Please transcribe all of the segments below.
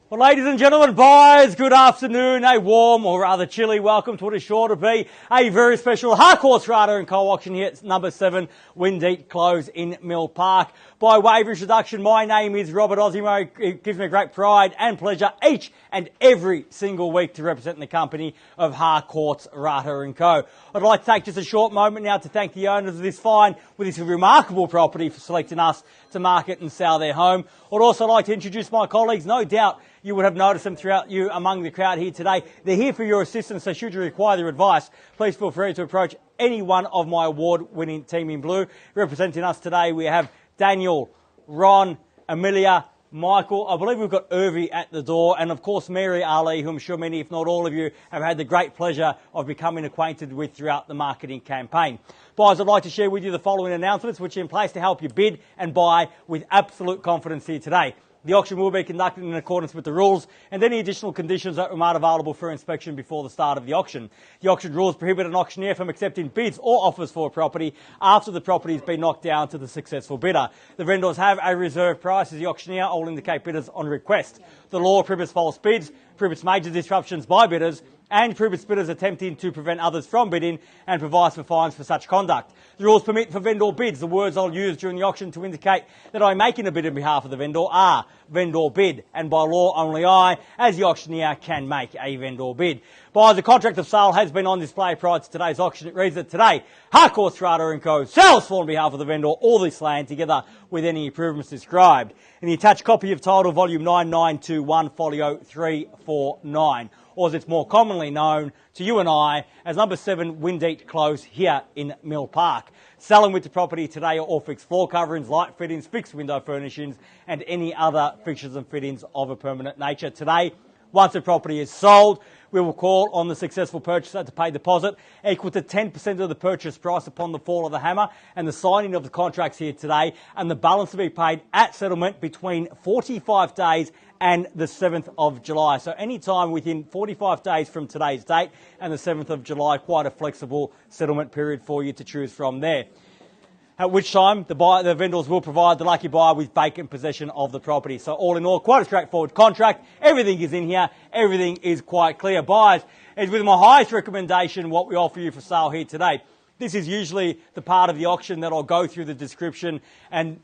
Well, ladies and gentlemen, buyers, good afternoon. A warm, or rather chilly, welcome to what is sure to be a very special Harcourts Rata & Co auction here at number 7 Windeatt Close in Mill Park. By way of introduction, my name is Robert Ozzimo. It gives me great pride and pleasure each and every single week to represent the company of Harcourts Rata & Co. I'd like to take just a short moment now to thank the owners of this fine, with this remarkable property, for selecting us to market and sell their home. I'd also like to introduce my colleagues. No doubt you would have noticed them throughout you among the crowd here today. They're here for your assistance, so should you require their advice, please feel free to approach any one of my award-winning team in blue. Representing us today, we have Daniel, Ron, Amelia, Michael. I believe we've got Irvi at the door, and of course Mary Ali, who I'm sure many, if not all of you, have had the great pleasure of becoming acquainted with throughout the marketing campaign. Buyers, I'd like to share with you the following announcements, which are in place to help you bid and buy with absolute confidence here today. The auction will be conducted in accordance with the rules, and any additional conditions that are available for inspection before the start of the auction. The auction rules prohibit an auctioneer from accepting bids or offers for a property after the property has been knocked down to the successful bidder. The vendors have a reserve price, as the auctioneer will indicate bidders on request. The law prohibits false bids, prohibits major disruptions by bidders, and prohibits bidders attempting to prevent others from bidding, and provides for fines for such conduct. The rules permit for vendor bids. The words I'll use during the auction to indicate that I'm making a bid on behalf of the vendor are vendor bid, and by law only I, as the auctioneer, can make a vendor bid. Buyers, the contract of sale has been on display prior to today's auction. It reads that today, Harcourts Rata & Co sells for on behalf of the vendor all this land together with any improvements described. In the attached copy of title, volume 9921, folio 349. Or as it's more commonly known to you and I as number 7 Windeatt Close here in Mill Park. Selling with the property today are all fixed floor coverings, light fittings, fixed window furnishings, and any other fixtures and fittings of a permanent nature. Today, once the property is sold, we will call on the successful purchaser to pay deposit equal to 10% of the purchase price upon the fall of the hammer and the signing of the contracts here today, and the balance to be paid at settlement between 45 days and the 7th of July. So any time within 45 days from today's date and the 7th of July, quite a flexible settlement period for you to choose from there. At which time the vendors will provide the lucky buyer with vacant possession of the property. So all in all, quite a straightforward contract. Everything is in here. Everything is quite clear. Buyers, as with my highest recommendation, what we offer you for sale here today. This is usually the part of the auction that I'll go through the description and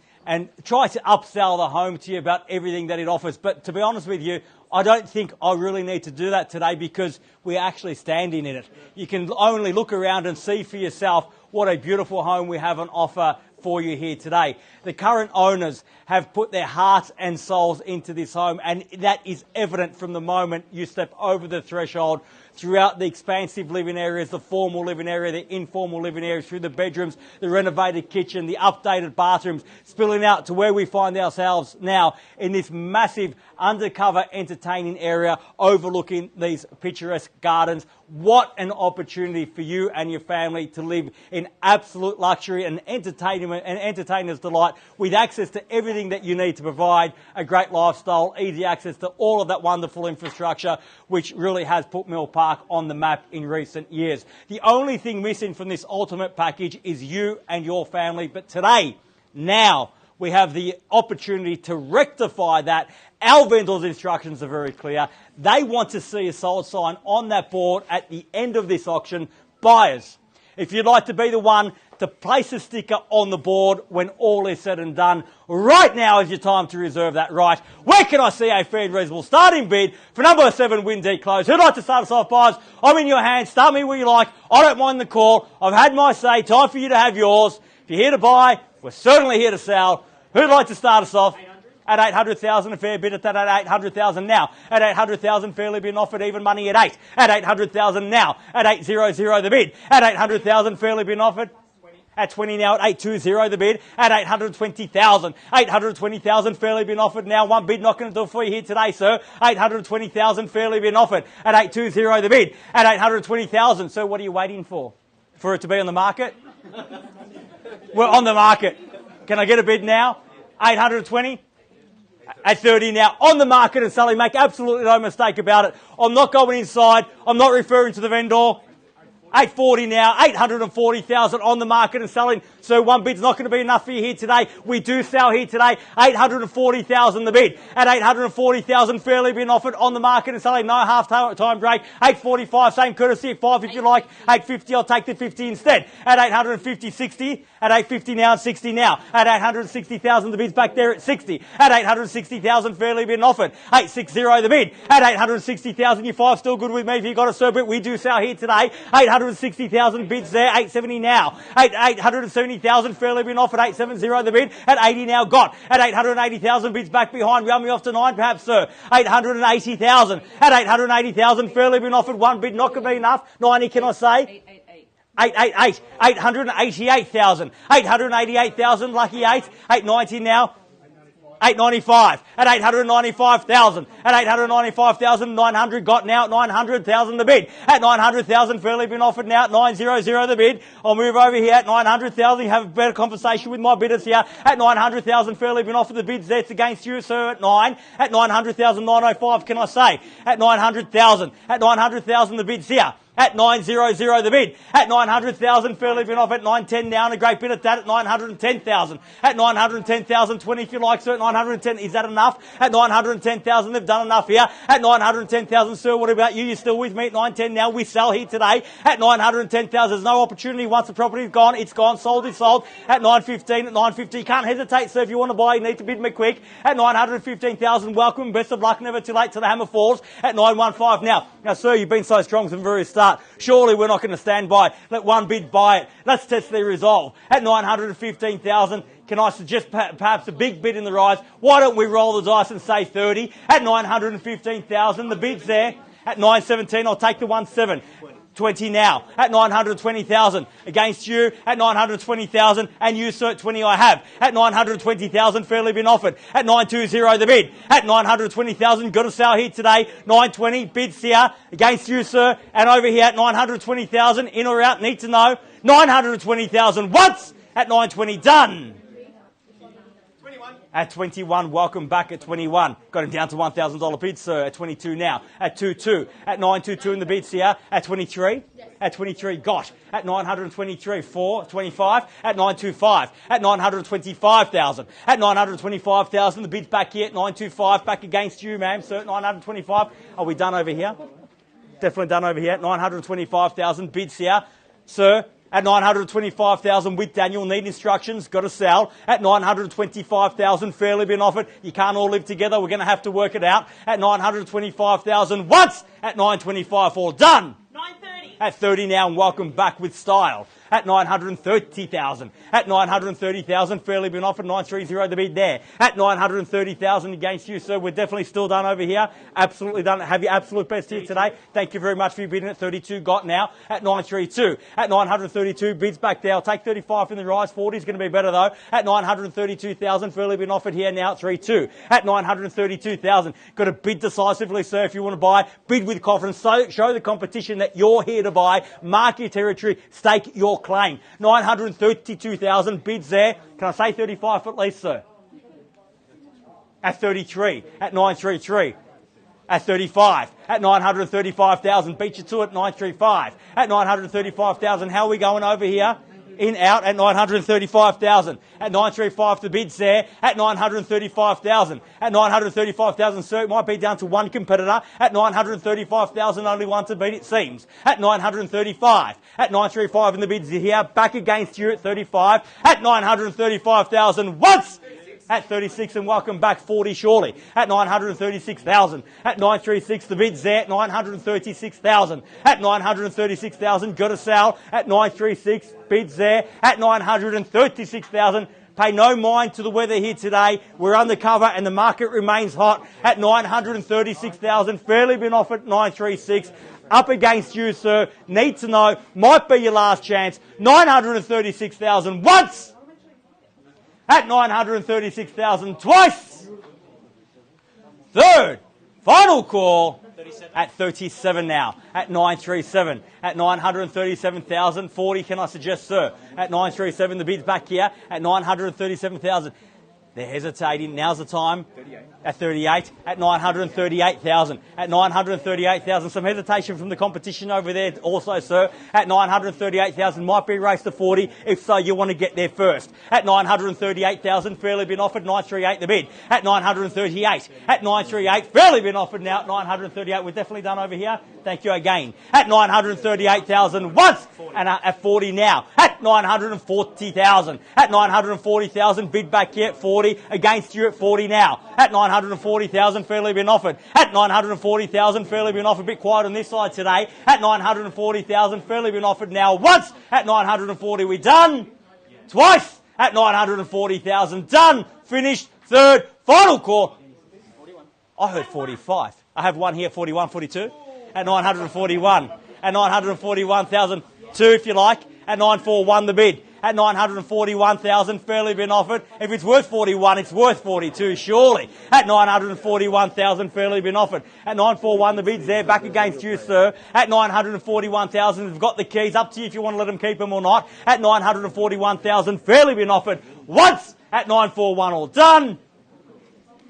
try to upsell the home to you about everything that it offers. But to be honest with you, I don't think I really need to do that today, because we're actually standing in it. You can only look around and see for yourself what a beautiful home we have on offer for you here today. The current owners have put their hearts and souls into this home, and that is evident from the moment you step over the threshold, throughout the expansive living areas, the formal living area, the informal living areas, through the bedrooms, the renovated kitchen, the updated bathrooms, spilling out to where we find ourselves now in this massive undercover entertaining area overlooking these picturesque gardens. What an opportunity for you and your family to live in absolute luxury and entertainment and entertainer's delight, with access to everything that you need to provide a great lifestyle, easy access to all of that wonderful infrastructure, which really has put Mill Park on the map in recent years. The only thing missing from this ultimate package is you and your family. But today, now, we have the opportunity to rectify that. Our vendors' instructions are very clear. They want to see a sold sign on that board at the end of this auction. Buyers, if you'd like to be the one to place a sticker on the board when all is said and done, right now is your time to reserve that right. Where can I see a fair and reasonable starting bid for number 7 Windeatt Close? Who'd like to start us off, buyers? I'm in your hands. Start me where you like. I don't mind the call. I've had my say. Time for you to have yours. If you're here to buy, we're certainly here to sell. Who'd like to start us off? At 800,000, a fair bid at that at 800,000 now. At 800,000, fairly been offered even money at 8. At 800,000 now. At 800 the bid. At 800,000, fairly been offered. At 20 now. At 820 the bid. At 820,000. 820,000, fairly been offered now. One bid not going to do it for you here today, sir. 820,000, fairly been offered. At 820 the bid. At 820,000. So what are you waiting for? For it to be on the market? We're on the market. Can I get a bid now? 820? At 30 now, on the market and selling. Make absolutely no mistake about it. I'm not going inside. I'm not referring to the vendor. 840 now, 840,000 on the market and selling. So one bid's not going to be enough for you here today. We do sell here today, 840,000 the bid. At 840,000 fairly been offered on the market and selling. No half time break. 845, same courtesy at 5 if you like. 850, I'll take the 50 instead. At 850, 60. At 850 now and 60 now. At 860,000 the bid's back there at 60. At 860,000 fairly been offered. 860 the bid. At 860,000, your five still good with me if you got a sir, but we do sell here today. 860,000 bids there, 870 now. 870,000 fairly been offered, 870 the bid. At 80 now got. At 880,000 bids back behind. Round me off to 9 perhaps, sir. 880,000. At 880,000 fairly been offered, one bid not going to be enough. 90 can I say? 888,000. 888,000, lucky 8. 890 now. 895. At 895,000. At 895,000, 900 got now. 900,000 the bid. At 900,000, fairly been offered now. 900 the bid. I'll move over here at 900,000. Have a better conversation with my bidders here. At 900,000, fairly been offered the bids there. It's against you, sir, at 9. At 900,000, 905, can I say? At 900,000. At 900,000, the bid's here. At 900 the bid. At 900,000, fairly been offered. 910 now and a great bid at that at 910,000. At 910,000, 20 if you like, sir. At 910, is that enough? At 910,000, they've done enough here. At 910,000, sir, what about you? You're still with me at 910 now. We sell here today. At 910,000, there's no opportunity. Once the property's gone, it's gone. Sold, it's sold. At 915, at 950, you can't hesitate, sir. If you want to buy, you need to bid me quick. At 915,000, welcome. Best of luck. Never too late till the hammer falls. At 915 now. Now, sir, you've been so strong from the very start. Surely we're not going to stand by. Let one bid buy it. Let's test their resolve. At 915,000, can I suggest perhaps a big bid in the rise? Why don't we roll the dice and say 30? At 915,000, the bid's there. At 917, I'll take the 17. 20 now. At 920,000 against you. At 920,000 and you, sir, at 20 I have. At 920,000 fairly been offered. At 920 the bid. At 920,000 got to sell here today. 920 bids here against you, sir. And over here at 920,000 in or out, need to know. 920,000 once. At 920 done. At 21, welcome back at 21. Got him down to $1,000 bid, sir. At 22 now. At 22. At 922 in the bids here. At 23. At 23, gosh. At 923, 4, 25. At 925. At 925,000. At 925,000, the bid's back here at 925. Back against you, ma'am, sir. At 925. Are we done over here? Definitely done over here. 925,000 bids here, sir. At 925,000 with Daniel, need instructions, got to sell. At 925,000, fairly been offered. You can't all live together, we're going to have to work it out. At 925,000 once. At 925, all done. 930. At 30 now and welcome back with style. At 930,000. At 930,000, fairly been offered. 930 the bid there. At 930,000 against you, sir. We're definitely still done over here. Absolutely done. Have your absolute best here today. Thank you very much for your bidding at 32. Got now. At 932. At 932, bids back there. I'll take 35 in the rise. 40 is going to be better though. At 932,000, fairly been offered here now at 32. At 932,000, got to bid decisively, sir. If you want to buy, bid with confidence. So show the competition that you're here to buy. Mark your territory. Stake your claim. 932,000 bids there. Can I say 35 at least, sir? At 33. At 933. At 35. At 935,000. Beat you to it. 935. At 935,000. How are we going over here? In, out at 935,000. At 935, the bid's there. At 935,000. At 935,000, sir, it might be down to one competitor. At 935,000, only one to beat, it seems. At 935. At 935, and the bid's here. Back against you at 35. At 935,000 once. At 36 and welcome back 40 surely. At 936,000. At 936 the bid's there. At 936,000. At 936,000 got to sell. At 936 bids there. At 936,000. Pay no mind to the weather here today. We're undercover and the market remains hot. At 936,000 fairly been offered 936. Up against you, sir. Need to know. Might be your last chance. 936,000 once. At 936,000 twice. Third, final call. 37. At 37 now. At 937. At 937,000. 40, can I suggest, sir? At 937, the bid's back here. At 937,000. They're hesitating. Now's the time. 38. At 38. At 938,000. At 938,000. Some hesitation from the competition over there also, sir. At 938,000. Might be a race to 40. If so, you want to get there first. At 938,000. Fairly been offered. 938 the bid. At 938. At 938. Fairly been offered now. 938. We're definitely done over here. Thank you again. At 938,000 once. And at 40 now. At 940,000. At 940,000. Bid back here at 40. Against you at 40 now. At 940,000, fairly been offered. At 940,000, fairly been offered. A bit quiet on this side today. At 940,000, fairly been offered now once. At 940, we done. Twice. At 940,000, done. Finished. Third. Final call. 41. I heard 45. I have one here, 41, 42. At 941. At 941,000, two if you like. At 941 the bid. At 941,000, fairly been offered. If it's worth 41, it's worth 42, surely. At 941,000, fairly been offered. At 941, the bid's there, back against you, sir. At 941,000, we've got the keys, up to you if you want to let them keep them or not. At 941,000, fairly been offered. Once, at 941, all done.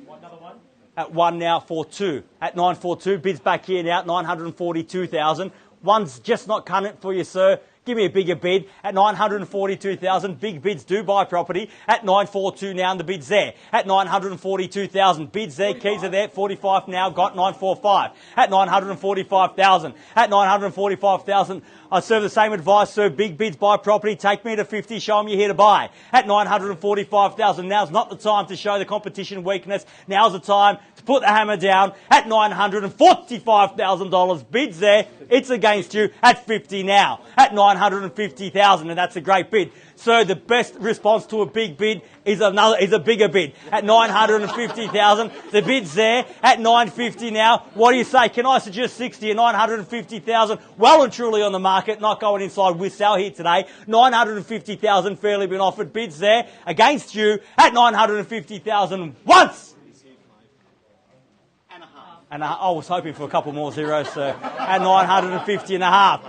Another one. At 1 now, 42. At 942, bids back here now, at 942,000. One's just not cutting it for you, sir. Give me a bigger bid at 942,000. Big bids do buy property at 942 now, and the bid's there. At 942,000. Bids there, keys are there. 45 now, got 945. At 945,000. At 945,000. I serve the same advice, sir. Big bids buy property. Take me to 50. Show them you're here to buy. At 945,000. Now's not the time to show the competition weakness. Now's the time to put the hammer down at $945,000. Bids there. It's against you at 50 now. At 950,000, and that's a great bid. So the best response to a big bid is a bigger bid at 950,000. The bid's there at 950 now. What do you say? Can I suggest 60 at 950,000? Well and truly on the market, not going inside with sell here today. 950,000 fairly been offered. Bids there against you at 950,000 once. And I was hoping for a couple more zeros, sir. At 950 and a half.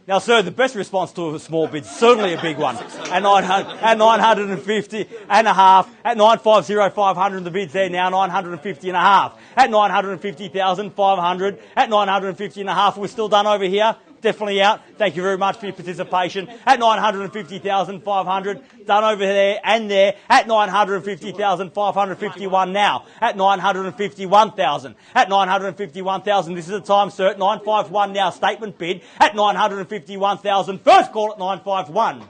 Now, sir, the best response to a small bid is certainly a big one. At 950 and a half. At 950,500, the bid's there now. 950 and a half. At 950,500. At 950 and a half. We're still done over here. Definitely out. Thank you very much for your participation. At 950,500, done over there and there. At 950,551 now. At 951,000. At 951,000. This is the time, sir. 951 now. Statement bid. At 951,000. First call at 951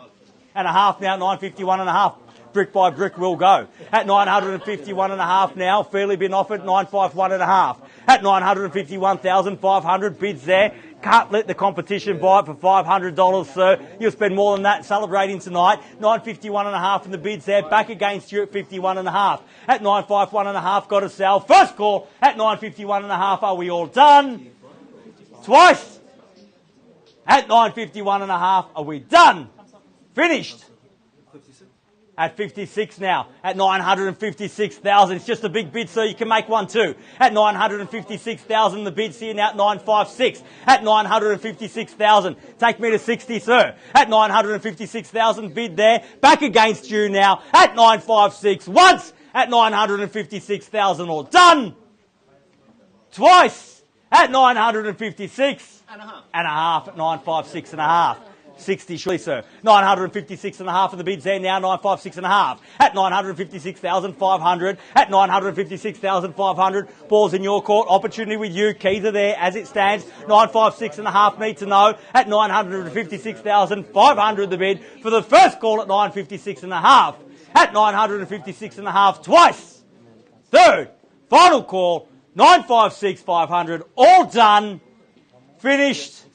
and a half now. 951 and a half. Brick by brick will go. At 951 and a half now. Fairly been offered. 951 and a half. At 951,500. Bids there. Can't let the competition buy it for $500, sir. You'll spend more than that celebrating tonight. 951 and a half and the bid's there. Back against you at 51 and a half. At 951 and a half, got to sell. First call at 951 and a half. Are we all done? Twice. At 951 and a half, are we done? Finished. At 56 now. At 956,000. It's just a big bid, so you can make one too. At 956,000, the bid's here now at 956. At 956,000. Take me to 60, sir. At 956,000, bid there. Back against you now. At 956. Once. At 956,000. All done. Twice. At 956. And a half. At 956 and a half. 60, surely, sir. 956 and a half, and the bid's there now, 956 and a half. At 956,500. At 956,500. Ball's in your court. Opportunity with you. Keys are there as it stands. 956 and a half, need to know. At 956,500, the bid for the first call at 956 and a half. At 956 and a half, twice. Third, final call, 956,500. All done. Finished.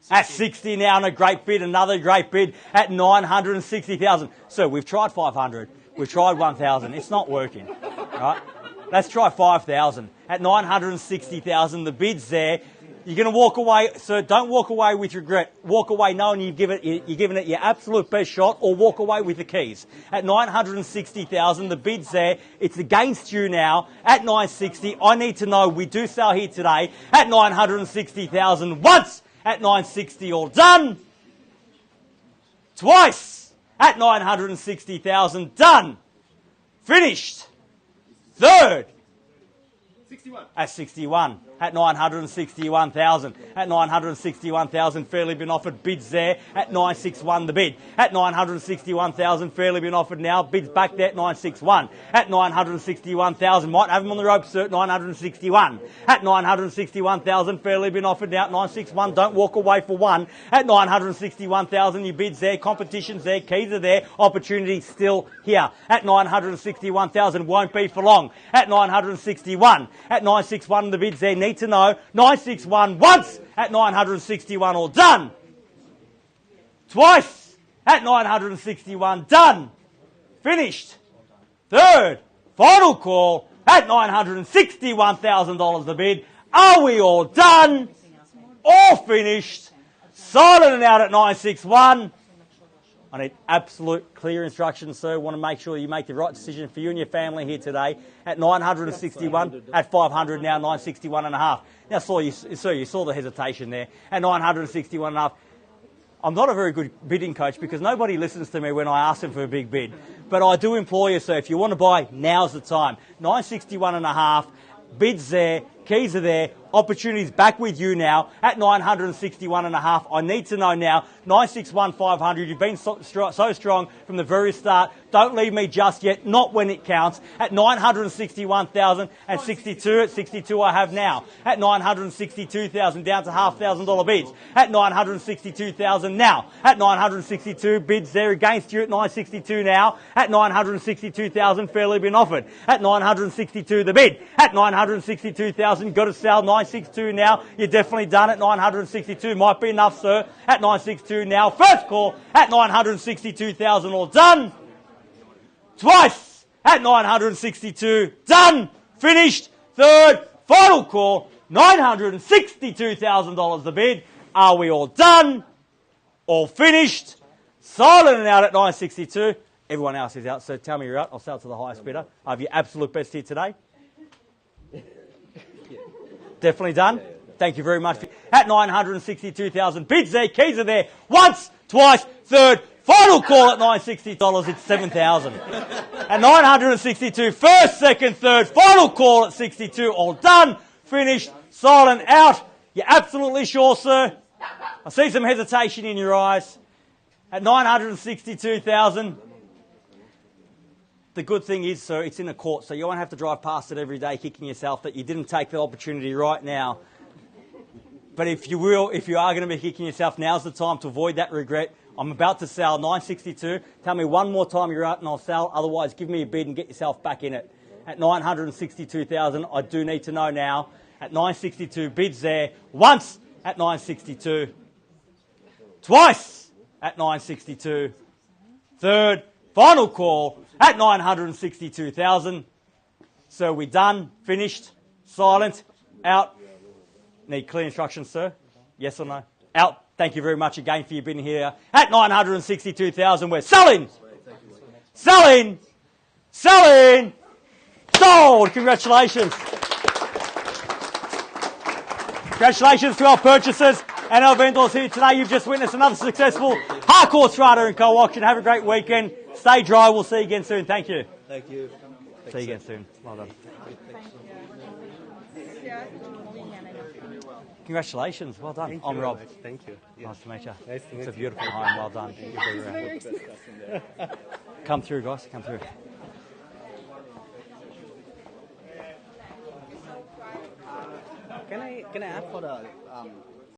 At 60 now, and a great bid, another great bid at 960,000. So we've tried 500, we've tried 1,000. It's not working, right? Let's try 5,000 at 960,000. The bid's there. You're going to walk away, so don't walk away with regret. Walk away knowing you're giving it your absolute best shot, or walk away with the keys. At 960,000, the bid's there. It's against you now. At 960, I need to know. We do sell here today at 960,000 once. At 960, all done. Twice. At 960,000, done. Finished. Third. 61. At 61, at 961,000, at 961,000, fairly been offered, bids there, at 961 the bid, at 961,000, fairly been offered now, bids back there at 961, at 961,000, might have them on the ropes, sir, 961, at 961,000, fairly been offered now, at 961, don't walk away for one, at 961,000, your bids there, competition's there, keys are there, opportunity still here, at 961,000, won't be for long, at 961, at 961 the bids there, need to know, 961 once, at 961 all done. Twice, at 961 done. Finished. Third, final call, at $961,000 the bid. Are we all done? All finished. Silent and out at 961. I need absolute clear instructions, sir. Want to make sure you make the right decision for you and your family here today. At 961, at 500 now, 961 and a half. Now, sir, you saw the hesitation there. At 961 and a half. I'm not a very good bidding coach because nobody listens to me when I ask them for a big bid. But I do implore you, sir, if you want to buy, now's the time. 961 and a half, bids there, keys are there, opportunities back with you now at 961 and a half. I need to know now, 961 500. You've been so strong from the very start. Don't leave me just yet, not when it counts. At 961,000 and 62, at 62 I have now. At 962,000 down to $1,500 bids. At 962,000 now. At 962 bids there against you at 962 now. At 962,000 fairly been offered. At 962 the bid. At 962,000 got to sell 962 now. You're definitely done at 962. Might be enough, sir. At 962 now. First call at 962,000 all done. Twice at 962. Done. Finished. Third. Final call. $962,000 the bid. Are we all done? All finished. Silent and out at 962. Everyone else is out, so tell me you're out. I'll sell to the highest bidder. I have your absolute best here today. Definitely done. Thank you very much. At 962,000 bids there, keys are there. Once, twice, third, final call at $960. It's 7,000. At 962, first, second, third, final call at 62. All done, finished, silent, out. You're absolutely sure, sir? I see some hesitation in your eyes. At 962,000. The good thing is, sir, it's in a court, so you won't have to drive past it every day kicking yourself that you didn't take the opportunity right now. But if you are going to be kicking yourself, now's the time to avoid that regret. I'm about to sell 962. Tell me one more time you're out and I'll sell. Otherwise, give me a bid and get yourself back in it. At 962,000, I do need to know now. At 962, bids there. Once at 962. Twice at 962. Third, final call at 962,000. So we're done, finished, silent, out. Need clear instructions, sir? Yes or no? Out. Thank you very much again for your bidding here. At 962,000, we're selling. Selling. Selling. Sold. Congratulations. Congratulations to our purchasers and our vendors here today. You've just witnessed another successful Harcourts Rata & Co auction. Have a great weekend. Stay dry. We'll see you again soon. Thank you. Thank you. See you again soon. Well done. Congratulations. Well done. I'm Rob. Thank you. Nice to meet you. Nice to meet It's a you. beautiful home. Well done. Thank you very much. Come through, guys. Come through. Can I ask for the